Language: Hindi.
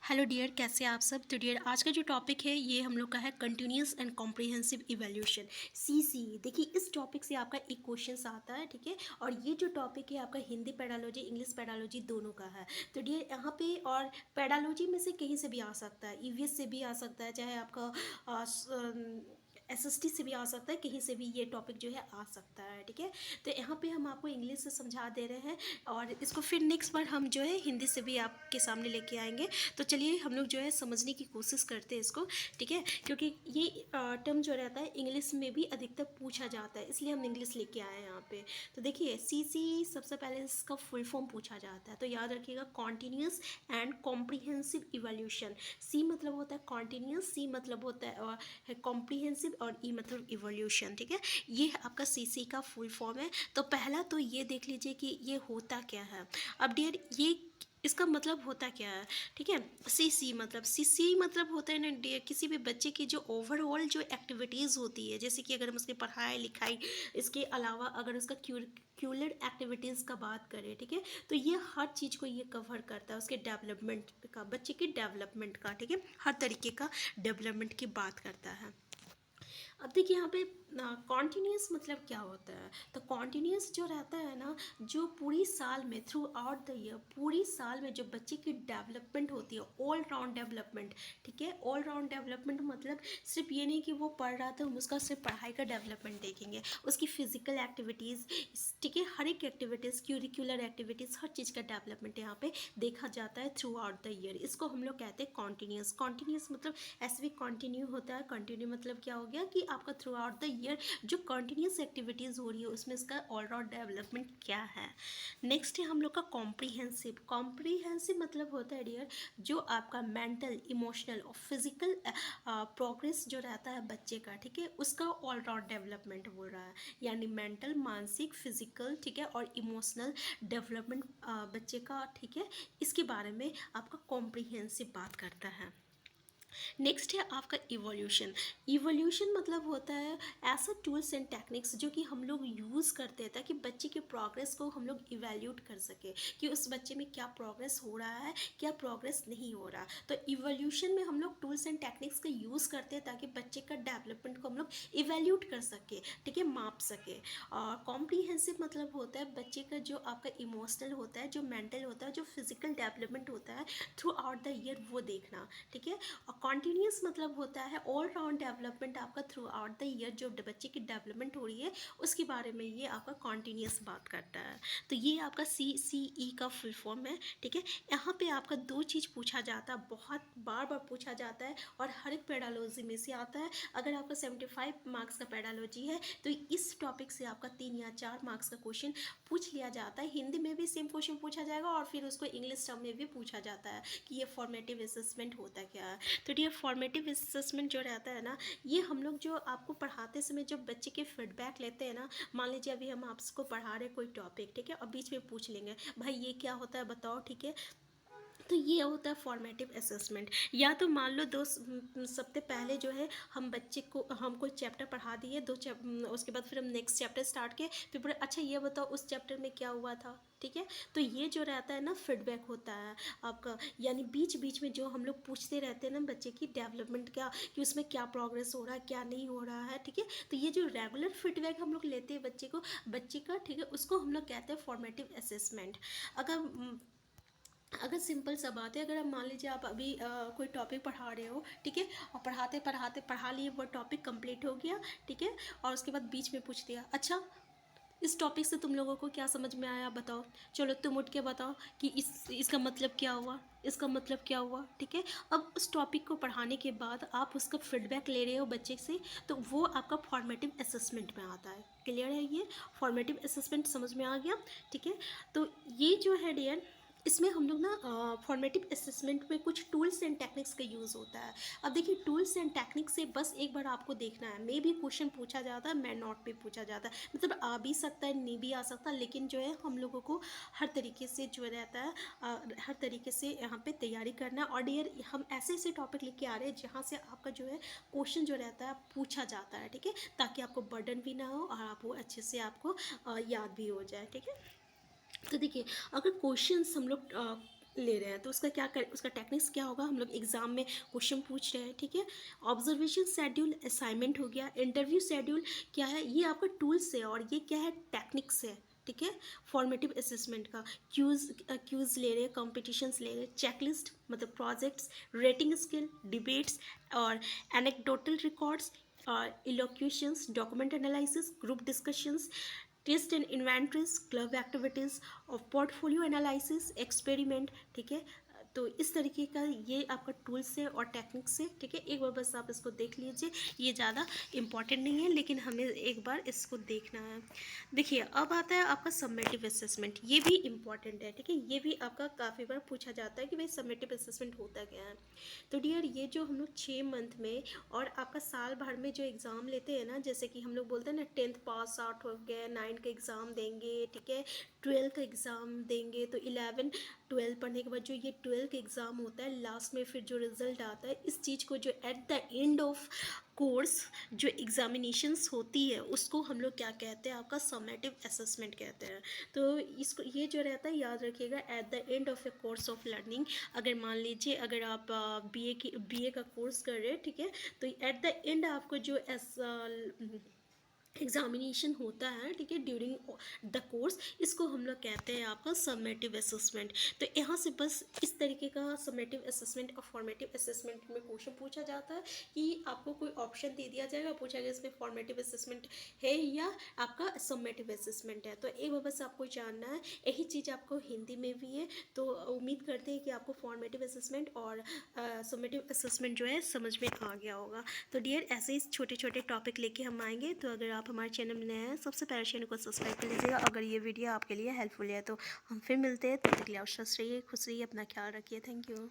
हेलो डियर, कैसे हैं आप सब। तो डियर, आज का जो टॉपिक है ये हम लोग का है continuous and comprehensive evaluation, CC। देखिए, इस टॉपिक से आपका एक क्वेश्चन आता है, ठीक है। और ये जो टॉपिक है आपका हिंदी पेडालॉजी, इंग्लिश पेडालॉजी दोनों का है। तो डियर, यहाँ पे और पेडालॉजी में से कहीं से भी आ सकता है, EVS से भी आ सकता है, चाहे आपका SST से भी आ सकता है, कहीं से भी ये टॉपिक जो है आ सकता है, ठीक है। तो यहाँ पे हम आपको इंग्लिश से समझा दे रहे हैं और इसको फिर नेक्स्ट बार हम जो है हिंदी से भी आपके सामने लेके आएंगे। तो चलिए हम लोग जो है समझने की कोशिश करते हैं इसको, ठीक है। क्योंकि ये टर्म जो रहता है इंग्लिश में भी अधिकतर पूछा जाता है, इसलिए हम इंग्लिश लेके आए हैं यहाँ पे। तो देखिए, CC सबसे पहले इसका फुल फॉर्म पूछा जाता है, तो याद रखिएगा, continuous and comprehensive evolution. C मतलब होता है कॉन्टीन्यूस, C मतलब होता है कॉम्प्रिहेंसिव और E मतलब इवोल्यूशन, ठीक है। ये आपका CC का फुल फॉर्म है। तो पहला तो ये देख लीजिए कि ये होता क्या है। अब डियर, ये इसका मतलब होता क्या है, ठीक है। CC मतलब होता है ना डियर, किसी भी बच्चे की जो ओवरऑल जो एक्टिविटीज़ होती है, जैसे कि अगर हम उसकी पढ़ाई लिखाई, इसके अलावा अगर उसका क्यूलर एक्टिविटीज़ का बात करें, ठीक है, तो ये हर चीज़ को ये कवर करता है, उसके डेवलपमेंट का, बच्चे की डेवलपमेंट का, ठीक है, हर तरीके का डेवलपमेंट की बात करता है। अब देखिए यहाँ पे कॉन्टीन्यूस मतलब क्या होता है। तो कॉन्टीन्यूस जो रहता है ना, जो पूरी साल में, थ्रू आउट द ईयर, पूरी साल में जो बच्चे की डेवलपमेंट होती है, ऑल राउंड डेवलपमेंट, ठीक है। ऑल राउंड डेवलपमेंट मतलब सिर्फ ये नहीं कि वो पढ़ रहा था, हम उसका सिर्फ पढ़ाई का डेवलपमेंट देखेंगे, उसकी फिजिकल एक्टिविटीज़, ठीक है, हर एक एक्टिविटीज़, क्यूरिकुलर एक्टिविटीज़, हर चीज़ का डेवलपमेंट यहाँ पे देखा जाता है थ्रू आउट द ईयर। इसको हम लोग कहते हैं कॉन्टीन्यूस। कॉन्टीन्यूस मतलब ऐसे भी कंटिन्यू होता है। कंटिन्यू मतलब क्या हो गया कि आपका थ्रू आउट द ईयर जो कंटिन्यूस एक्टिविटीज़ हो रही है उसमें इसका ऑल राउंड डेवलपमेंट क्या है। नेक्स्ट है हम लोग का कॉम्प्रीहेंसिव। कॉम्प्रीहेंसिव मतलब होता है डियर, जो आपका मेंटल, इमोशनल और फिजिकल प्रोग्रेस जो रहता है बच्चे का, ठीक है, उसका ऑल राउंड डेवलपमेंट बोल रहा है। यानी मेंटल, मानसिक, फिजिकल, ठीक है, और इमोशनल डेवलपमेंट बच्चे का, ठीक है, इसके बारे में आपका कॉम्प्रीहेंसिव बात करता है। नेक्स्ट है आपका इवोल्यूशन। इवोल्यूशन मतलब होता है ऐसा टूल्स एंड टेक्निक्स जो कि हम लोग यूज़ करते हैं ताकि बच्चे के प्रोग्रेस को हम लोग इवेल्यूट कर सके कि उस बच्चे में क्या प्रोग्रेस हो रहा है, क्या प्रोग्रेस नहीं हो रहा। तो इवोल्यूशन में हम लोग टूल्स एंड टेक्निक्स का यूज़ करते हैं ताकि बच्चे का डेवलपमेंट को हम लोग इवेल्यूट कर सके, ठीक है, माप सके। और कॉम्प्रीहेंसिव मतलब होता है बच्चे का जो आपका इमोशनल होता है, जो मेंटल होता है, जो फिजिकल डेवलपमेंट होता है थ्रू आउट द ईयर, वो देखना, ठीक है। और कॉन्टीन्यूस मतलब होता है ऑल राउंड डेवलपमेंट आपका थ्रू आउट द ईयर, जो बच्चे की डेवलपमेंट हो रही है उसके बारे में ये आपका कॉन्टीन्यूस बात करता है। तो ये आपका CCE का फुल फॉर्म है, ठीक है। यहाँ पे आपका दो चीज़ पूछा जाता है, बहुत बार बार पूछा जाता है और हर एक पेडालॉजी में से आता है। अगर आपका 75 मार्क्स का पेडालॉजी है तो इस टॉपिक से आपका 3 या 4 मार्क्स का क्वेश्चन पूछ लिया जाता है। हिंदी में भी सेम क्वेश्चन पूछा जाएगा और फिर उसको इंग्लिश टर्म में भी पूछा जाता है कि ये फॉर्मेटिव असेसमेंट होता क्या है। तो डियर, फॉर्मेटिव असेसमेंट जो रहता है ना, ये हम लोग जो आपको पढ़ाते समय जो बच्चे के फीडबैक लेते हैं ना, मान लीजिए अभी हम आपको पढ़ा रहे कोई टॉपिक, ठीक है, और बीच में पूछ लेंगे भाई ये क्या होता है बताओ, ठीक है। तो ये होता है फॉर्मेटिव असेसमेंट। या तो मान लो 2 सप्ताह पहले जो है हम बच्चे को, हम कोई चैप्टर पढ़ा दिए, उसके बाद फिर हम नेक्स्ट चैप्टर स्टार्ट किए, फिर बोले अच्छा ये बताओ उस चैप्टर में क्या हुआ था, ठीक है। तो ये जो रहता है ना फीडबैक होता है आपका, यानी बीच बीच में जो हम लोग पूछते रहते हैं ना बच्चे की डेवलपमेंट क्या, कि उसमें क्या प्रोग्रेस हो रहा है, क्या नहीं हो रहा है, ठीक है। तो ये जो रेगुलर फीडबैक हम लोग लेते हैं बच्चे का, ठीक है, उसको हम लोग कहते हैं फॉर्मेटिव असेसमेंट। अगर सिंपल सा बात है, अगर आप मान लीजिए आप अभी कोई टॉपिक पढ़ा रहे हो, ठीक है, और पढ़ाते पढ़ाते पढ़ा लिए, वो टॉपिक कंप्लीट हो गया, ठीक है, और उसके बाद बीच में पूछ दिया अच्छा इस टॉपिक से तुम लोगों को क्या समझ में आया बताओ, चलो तुम उठ के बताओ कि इसका मतलब क्या हुआ, इसका मतलब क्या हुआ, ठीक है। अब उस टॉपिक को पढ़ाने के बाद आप उसका फीडबैक ले रहे हो बच्चे से, तो वो आपका फॉर्मेटिव असेसमेंट में आता है। क्लियर है ये फॉर्मेटिव असेसमेंट, समझ में आ गया, ठीक है। तो ये जो है डियर, इसमें हम लोग ना फॉर्मेटिव असेसमेंट में कुछ टूल्स एंड टेक्निक्स का यूज़ होता है। अब देखिए, टूल्स एंड टेक्निक्स से बस एक बार आपको देखना है, मे भी क्वेश्चन पूछा जाता है, मे नॉट भी पूछा जाता है, मतलब आ भी सकता है, नहीं भी आ सकता, लेकिन जो है हम लोगों को हर तरीके से जो रहता है हर तरीके से यहाँ पे तैयारी करना है। और डियर, हम ऐसे ऐसे टॉपिक लेके आ रहे हैं जहाँ से आपका जो है क्वेश्चन जो रहता है पूछा जाता है, ठीक है, ताकि आपको बर्डन भी ना हो और आप वो अच्छे से आपको याद भी हो जाए, ठीक है। तो देखिए, अगर क्वेश्चंस हम लोग ले रहे हैं, तो उसका टेक्निक्स क्या होगा, हम लोग एग्जाम में क्वेश्चन पूछ रहे हैं, ठीक है। ऑब्जर्वेशन शेड्यूल असाइनमेंट हो गया, इंटरव्यू शेड्यूल क्या है, ये आपका टूल्स है और ये क्या है, टेक्निक्स है, ठीक है। फॉर्मेटिव असेसमेंट का क्यूज ले रहे हैं, कॉम्पिटिशन्स ले रहे हैं, चेकलिस्ट मतलब प्रोजेक्ट्स, रेटिंग स्किल, डिबेट्स और एनेक्डोटल रिकॉर्ड्स और elocutions, document analysis, group discussions, test and inventories, club activities और पोर्टफोलियो एनालिसिस, एक्सपेरिमेंट, ठीक है। तो इस तरीके का ये आपका टूल्स है और टेक्निक्स है, ठीक है। एक बार बस आप इसको देख लीजिए, ये ज़्यादा इम्पॉर्टेंट नहीं है लेकिन हमें एक बार इसको देखना है। देखिए अब आता है आपका समेटिव असेसमेंट, ये भी इम्पॉर्टेंट है, ठीक है। ये भी आपका काफ़ी बार पूछा जाता है कि भाई समेटिव असेसमेंट होता क्या है। तो डियर ये जो हम लोग 6 मंथ में और आपका साल भर में जो एग्ज़ाम लेते हैं ना, जैसे कि हम लोग बोलते हैं ना 10th पास आउट हो गया, 9 का एग्ज़ाम देंगे, ठीक है, 12 का एग्ज़ाम देंगे, तो 11 12 पढ़ने के बाद जो ये 12 का एग्ज़ाम होता है लास्ट में, फिर जो रिज़ल्ट आता है, इस चीज़ को जो at the end of course जो एग्ज़ामिनेशंस होती है उसको हम लोग क्या कहते हैं, आपका समेटिव असेसमेंट कहते हैं। तो इसको ये जो रहता है याद रखिएगा, at the end of A course of learning, अगर मान लीजिए अगर आप बीए का कोर्स कर रहे हैं, ठीक है, तो एट द एंड आपको जो एग्जामिनेशन होता है, ठीक है, ड्यूरिंग द कोर्स, इसको हम लोग कहते हैं आपका समेटिव असेसमेंट। तो यहाँ से बस इस तरीके का समेटिव असेसमेंट और फॉर्मेटिव असेसमेंट में क्वेश्चन पूछा जाता है कि आपको कोई ऑप्शन दे दिया जाएगा, पूछा गया इसमें फॉर्मेटिव असेसमेंट है या आपका समेटिव असेसमेंट है। तो एक बार बस आपको जानना है, यही चीज़ आपको हिंदी में भी है। तो उम्मीद करते हैं कि आपको फॉर्मेटिव असेसमेंट और समेटिव असेसमेंट जो है समझ में आ गया होगा। तो डियर ऐसे ही छोटे छोटे टॉपिक लेके हम आएंगे। तो अगर आप हमारे चैनल में नए हैं, सबसे पहले चैनल को सब्सक्राइब कर लीजिएगा अगर ये वीडियो आपके लिए हेल्पफुल है। तो हम फिर मिलते हैं, तब तक के लिए आप स्वस्थ रहिए, खुश रहिए, अपना ख्याल रखिए। Thank you.